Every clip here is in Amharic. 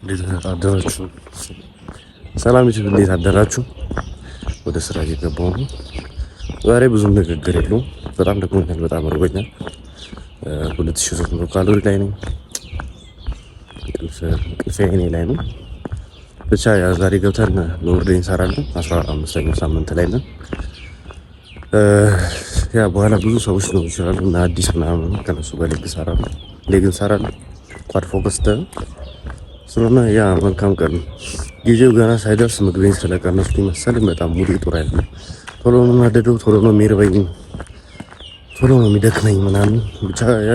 አደራችሁ ሰላም ይሁን። እንዴት አደራችሁ? ወደ ስራ እየገባሁ ነው። ዛሬ ብዙም ንግግር የለውም። በጣም ደክሞኛል፣ በጣም እርቦኛል። 2300 ካሎሪ ላይ ነኝ። ቅልፌ እኔ ላይ ነው። ብቻ ያ ዛሬ ገብተን ለወርዴ እንሰራለን። 15ኛው ሳምንት ላይ ነን። ያ በኋላ ብዙ ሰዎች ነው ይችላሉ እና አዲስ ምናምን ከነሱ ጋር ሌግ እንሰራለን። ኳድ ፎከስ ስለሆነ ያ መልካም ቀን ነው። ጊዜው ገና ሳይደርስ ምግቤን ስለቀነስኩ መሰለኝ በጣም ሙሉ ጥሩ አይደለም። ቶሎ ነው የማደደው፣ ቶሎ ነው የሚርበኝ፣ ቶሎ ነው የሚደክመኝ ምናምን ብቻ ያ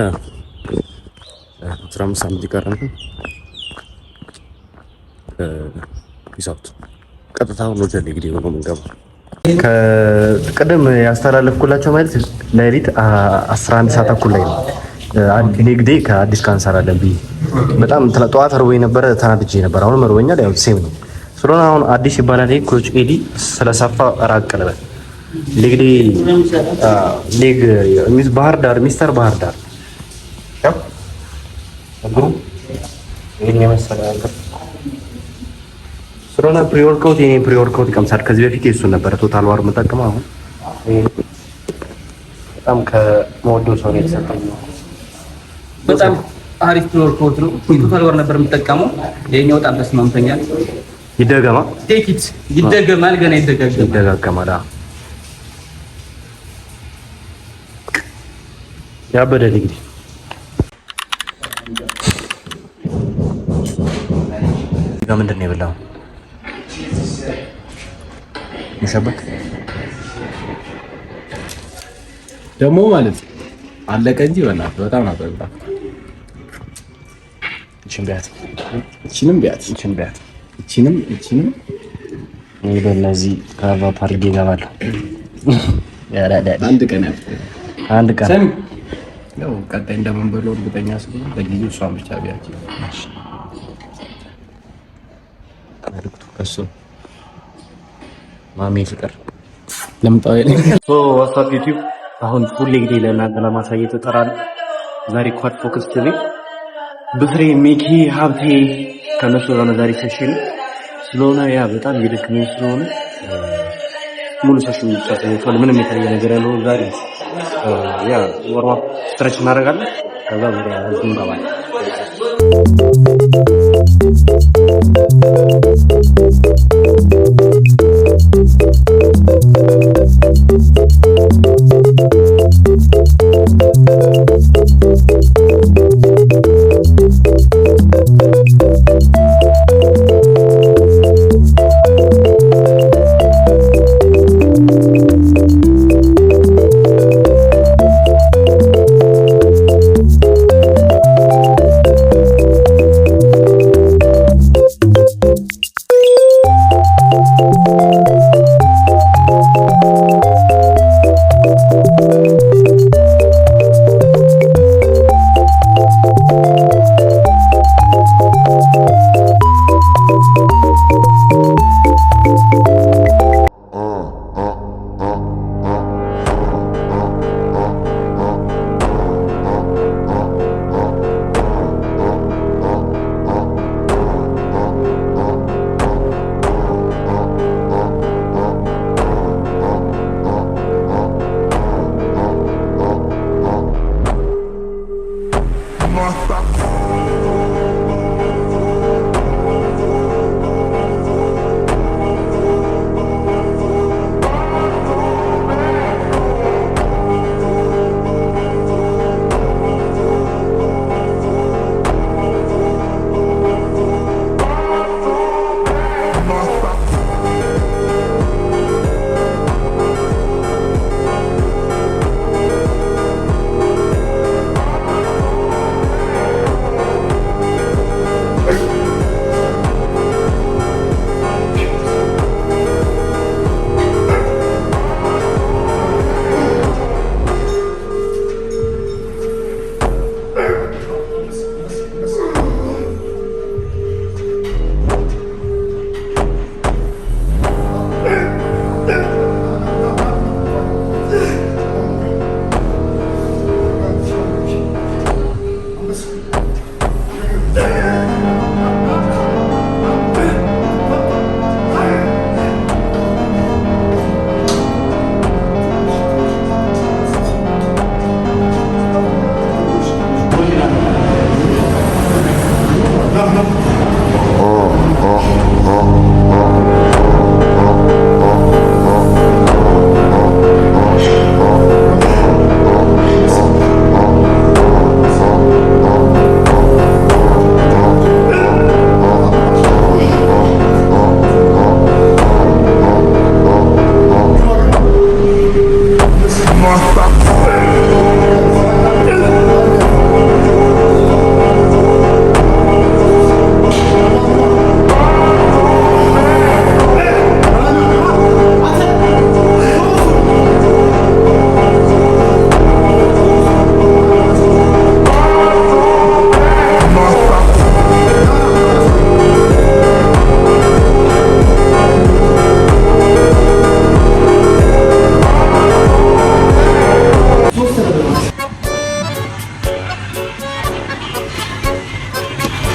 15 ሳምንት ይቀራል። ፒሳውት ቀጥታ ወደ ሌግ ነው የምንገባው። ከቀደም ያስተላለፍኩላቸው ማለት ለሊት 11 ሰዓት ተኩል ላይ ነው ሌግ ዴይ ከአዲስ ካንሰር አለን ብዬ በጣም ጠዋት እርቦኝ ነበረ፣ ተናድጄ ነበር። አሁን እርቦኛል፣ ያው ሴም ነው ስለሆነ አሁን አዲስ ይባላል። ኮች ኤዲ ስለሰፋ ራቅ ልበል። ሌግ ዴይ ሌግ ባህር ዳር ሚስተር ባህር ዳር ያው አብሩ ይሄን የመሰለ ስለሆነ ፕሪወርካውት የኔ ፕሪወርካውት ይቀምሳል። ከዚህ በፊት የሱን ነበር ቶታል ዋር የምጠቀመው። አሁን በጣም ከመወደው ሰው ነው የተሰጠኝ። በጣም አሪፍ ፕሪወርካውት ነው። ቶታል ዋር ነበር የምጠቀመው። የኛው በጣም ተስማምተኛል። ይደገማ ቴክት ይደገማል፣ ገና ይደጋገማል። ያበደ እንግዲህ ምንድን ነው የበላው? መሸበክ ደግሞ ማለት አለቀ እንጂ በእናትህ በጣም ነበር። እቺንም በእነዚህ ካቫ ፓርጌ እገባለሁ። አንድ ቀን ያው ቀጣይ እንደምንበለው እርግጠኛ ስለሆነ ለጊዜው እሷን ብቻ ቢያች እሱ ማሚ ፍቅር ለምጣው ይሄ ዋትስአፕ ዩቲዩብ አሁን ፉል ሌግ ዴይ ለእናንተ ለማሳየት እጠራለሁ። ዛሬ ኳድ ፎከስ ቲቪ ብፍሬ ሚኪ ሀብቴ ከነሱ ጋር ዛሬ ሴሽን ስለሆነ ያ በጣም እየደከመኝ ስለሆነ ሙሉ ሴሽን ይቻላል። ምንም የተለየ ነገር ያለው ዛሬ ያ ወርማ ስትሬች እናደርጋለን። ከዛ ወደ ህዝብ እንገባለን።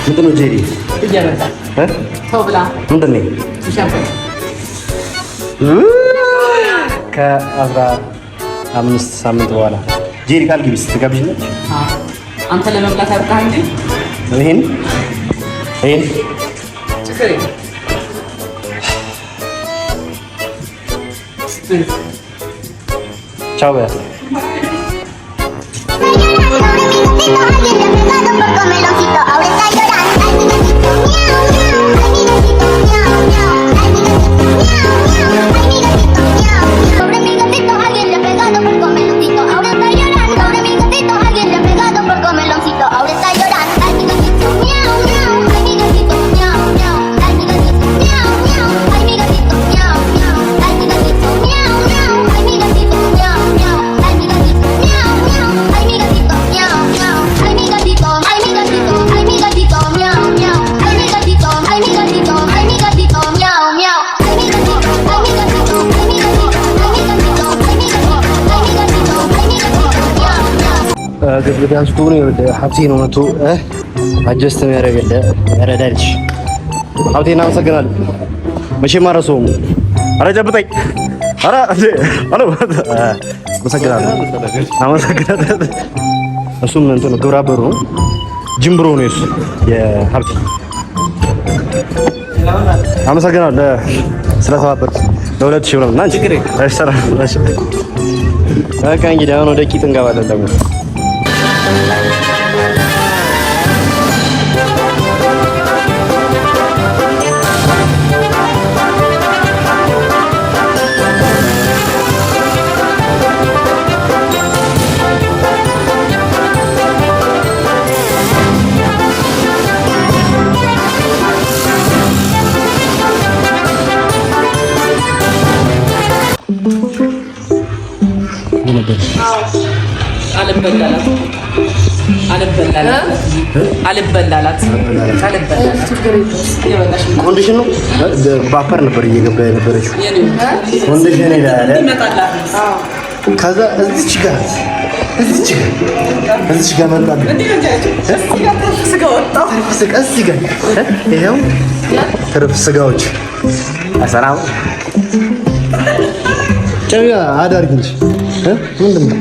ምንድን ነው ጄሪ? ምንድን ነው? ከ15 ሳምንት በኋላ ጄሪ ቃል ግቢ ስትጋብዥኝ አንተ ለመብላት ያብቃህ እንዴ? ይሄን ቻው በያ ግብዳንስ ቱኒ ወደ ሀብቴ ነው መቶ አጀስት የሚያደርግልህ ያረዳልሽ። ሀብቴን አመሰግናለሁ። መቼም አልረሳውም። ኧረ ጨብጠኝ። ኧረ አሎ አመሰግናለሁ። እሱም እንትን ግብረ አበሩ ነው ጅምብሮ ነው እሱ የሀብቴ። አመሰግናለሁ ስለተባበርኩ ለ2000 ብር እና አንቺ በቃ እንግዲህ አሁን ወደ ቂጥ እንገባለን ደግሞ አልበላላት ኮንዲሽን ነው። ባፈር ነበር እየገባ የነበረችው ኮንዲሽን ይላል። ከዛ እዚች ጋር መጣ። ስጋ ይሄው ትርፍ ስጋዎች አሰራው ጨምያ አዳርግ እንጂ ምንድን ነው?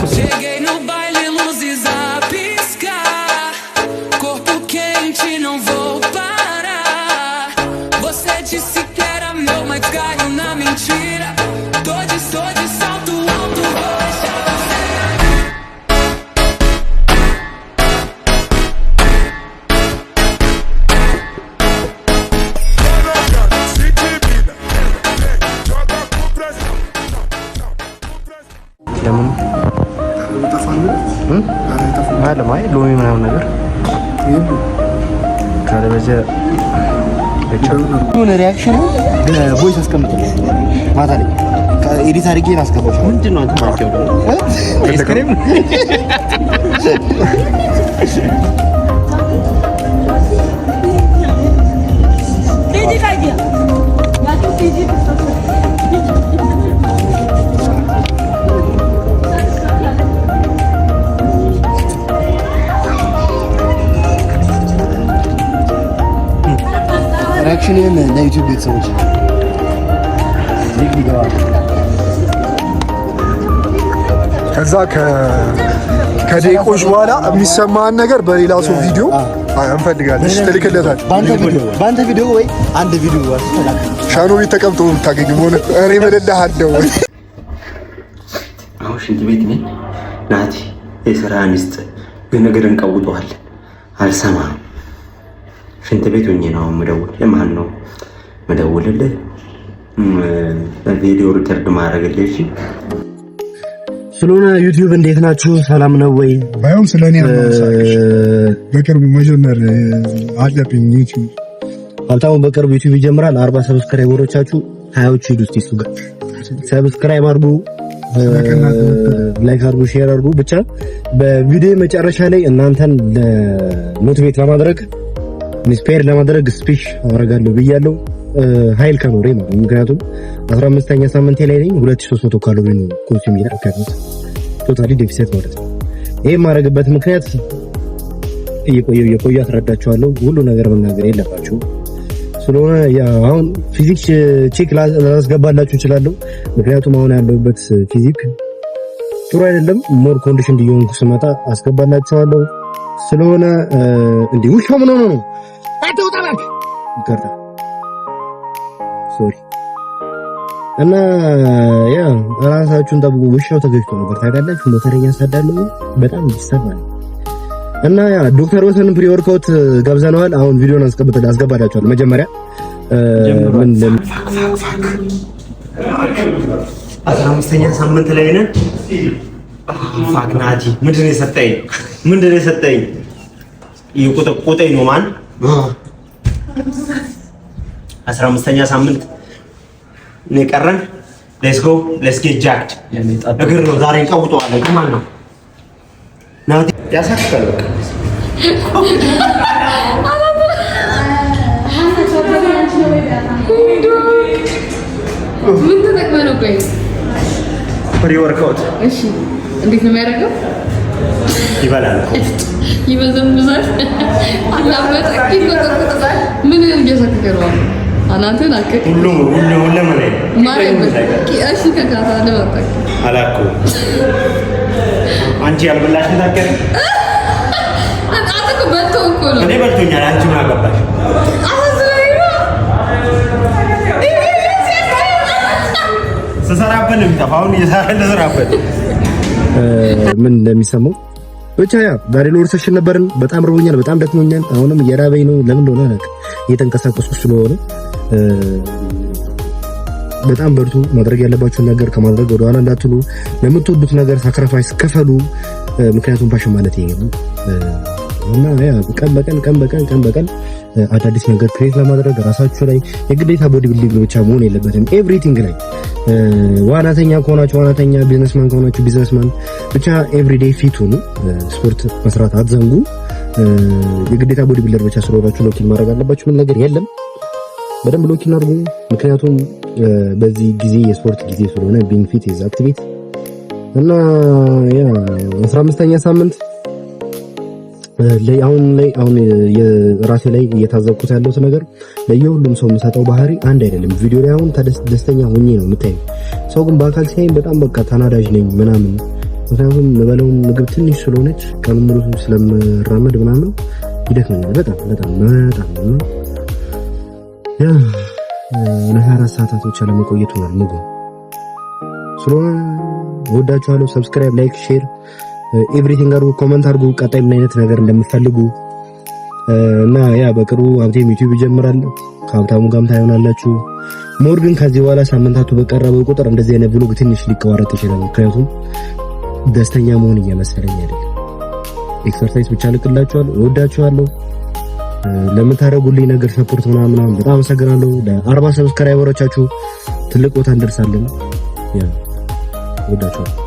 Cheguei no baile, luzes a piscar, corpo quente, não vou parar. Você disse que era meu, mas caiu na mentira. Tô de salto alto, vou deixar você. ለማይ ሎሚ ምናምን ነገር ካለበለዚያ ምን ሪአክሽን በቮይስ አስቀምጥልኝ ማታ ላይ ኤዲት አድርጌ አስቀምጥልኝ። ምንድን ነው አንተ ማለት ያው አይስክሪም ሪአክሽንን ለዩቲዩብ ቤተሰቦች ከዛ ከደቂቆች በኋላ የሚሰማን ነገር በሌላ ሰው ቪዲዮ እንፈልጋለን። እሺ ትልክለታል። ባንተ ቪዲዮ ወይ አንድ ቪዲዮ ወስደላክ ሻኖ ቤት ተቀምጦ የምታገኘው ሆነ እኔ መደዳሃለሁ። አሁን ሽንት ቤት ነኝ። ናቲ የሥራ ሚስት ግን ነገር እንቀውጠዋል። አልሰማም። ሽንት ቤት ሆኜ ነው የምደውል። የማን ነው የምደውልልህ? ቪዲዮ ሪከርድ ማድረግልህ። እሺ ስለሆነ ዩቲዩብ እንዴት ናችሁ? ሰላም ነው ወይ? ባይሆን ስለኔ በቅርቡ መጀመር አለብኝ። ዩቲዩብ ሀብታሙ በቅርቡ ዩቲዩብ ይጀምራል። 40 ሰብስክራይበሮቻችሁ 20ዎቹ ሂዱ እስቲ እሱ ጋር ሰብስክራይብ አድርጉ፣ ላይክ አድርጉ፣ ሼር አድርጉ። ብቻ በቪዲዮ መጨረሻ ላይ እናንተን ለሞቲቬት ለማድረግ ኢንስፓየር ለማድረግ ስፒች አወራጋለሁ ብያለሁ። ኃይል ከኖሬ ነው። ምክንያቱም 15ኛ ሳምንቴ ላይ ነኝ። 2300 ካሎሪ ነው ኮንሱም ያደረኩት ቶታሊ ዴፊሲት ማለት ነው። ይሄ ማድረግበት ምክንያት እየቆየ አስረዳችኋለሁ። ሁሉ ነገር መናገር የለባችሁ ስለሆነ አሁን ፊዚክስ ቼክ ላስገባላችሁ እችላለሁ። ምክንያቱም አሁን ያለሁበት ፊዚክ ጥሩ አይደለም። ሞር ኮንዲሽን እየሆንኩ ስመጣ አስገባላችኋለሁ። ስለሆነ እንዴ ውሻ ምን ሆነ ነው አትወጣላችሁ ይቀርታ ሶሪ እና ራሳችሁን ጠብቁ። ውሻው ተገጭቶ ነበር ታውቃላችሁ። ሞተረኛ ሳዳለው በጣም ይሰማል። እና ዶክተር ወሰን ፕሪ ወርክአውት ጋብዘነዋል። አሁን ቪዲዮን አስገባላችኋለሁ። መጀመሪያ ምን 15ኛ ሳምንት ላይ ነን። ፋክ ናቲ ምንድን ነው የሰጠኝ ይቆጠቆጠኝ ነው ማን 15ኛ ሳምንት ነው ቀረን። ሌትስ ጌት ጃክድ እግር ነው ዛሬ እንቀውጠዋለን። ከማን ነው ናቲ ያሳክካል። በቃ ምን ተጠቅመህ ነው? ቆይ ፕሪ ወርክአውት እሺ፣ እንዴት ነው የሚያደርገው? ይበላል፣ ይበዘብዛል፣ አላበጠ ይቆጠቁጣል። ምን እየሰከረው አናንተን አከ ሁሉም ማለት እሺ፣ ከካታ ለማጣቅ አላኩ አንቺ ያልበላሽን ታከረ አጥቁ በልቶ እኮ ነው። እኔ በልቶኛል። አንቺ ምን አገባሽ? ሰራበን ምታፋውን እየሰራበን ምን እንደሚሰማው ብቻ ዛሬ ሎርሰሽን ነበርን። በጣም ርቦኛል፣ በጣም ደክሞኛል። አሁንም እየራበኝ ነው። ለምን እንደሆነ አላውቅም። እየተንቀሳቀስኩ ስለሆነ በጣም በርቱ። ማድረግ ያለባችሁን ነገር ከማድረግ ወደ ኋላ እንዳትሉ። ለምትወዱት ነገር ሳክሪፋይስ ከፈሉ። ምክንያቱም ፓሽን ማለት ይሄ ነው እና ቀን በቀን አዳዲስ ነገር ክሬት ለማድረግ ራሳችሁ ላይ የግዴታ ቦዲ ቢልዲንግ ብቻ መሆን የለበትም። ኤቭሪቲንግ ላይ ዋናተኛ ከሆናችሁ ዋናተኛ፣ ቢዝነስማን ከሆናችሁ ቢዝነስማን፣ ብቻ ኤቭሪዴይ ፊት ሁኑ። ስፖርት መስራት አትዘንጉ። የግዴታ ቦዲ ቢልደር ብቻ ስለሆናችሁ ሎኪን ማድረግ አለባችሁ። ምን ነገር የለም። በደንብ ሎኪን አድርጉ። ምክንያቱም በዚህ ጊዜ የስፖርት ጊዜ ስለሆነ ቢንግ ፊት ኢዝ አክቲቪቲ እና 15ኛ ሳምንት አሁን የራሴ ላይ እየታዘብኩት ያለሁት ነገር ለየሁሉም ሰው የምሰጠው ባህሪ አንድ አይደለም። ቪዲዮ ላይ አሁን ደስተኛ ሆኜ ነው የምታየው። ሰው ግን በአካል ሲያየኝ በጣም በቃ ተናዳጅ ነኝ ምናምን። ምክንያቱም የምበላውን ምግብ ትንሽ ስለሆነች ቀን ሙሉ ስለምራመድ ምናምን ይደክመኛል በጣም ለ24 ሰዓታቶች ለመቆየት ሆኗል ምግቡ። ስለሆነ ወዳችኋለሁ። ሰብስክራይብ፣ ላይክ፣ ሼር ኤቭሪቲንግ አድርጉ። ኮመንት አድርጉ ቀጣይ ምን አይነት ነገር እንደምትፈልጉ እና በቅርቡ ሀብቴም ዩቲዩብ ይጀምራል። ከሀብታሙ ጋርም ታዩናላችሁ። ሞር ግን ከዚህ በኋላ ሳምንታቱ በቀረበው ቁጥር እንደዚህ አይነት ብሎግ ትንሽ ሊቀዋረጥ ይችላል። ምክንያቱም ደስተኛ መሆን እየመሰለኝ አይደለም። ኤክሰርሳይዝ ብቻ ልክላችኋለሁ። ወዳችኋለሁ። ለምታደርጉልኝ ነገር ሰፖርት ምናምን በጣም አመሰግናለሁ። ለ40 ሰብስክራይበሮቻችሁ ትልቅ ቦታ እንደርሳለን። ወዳችኋለሁ።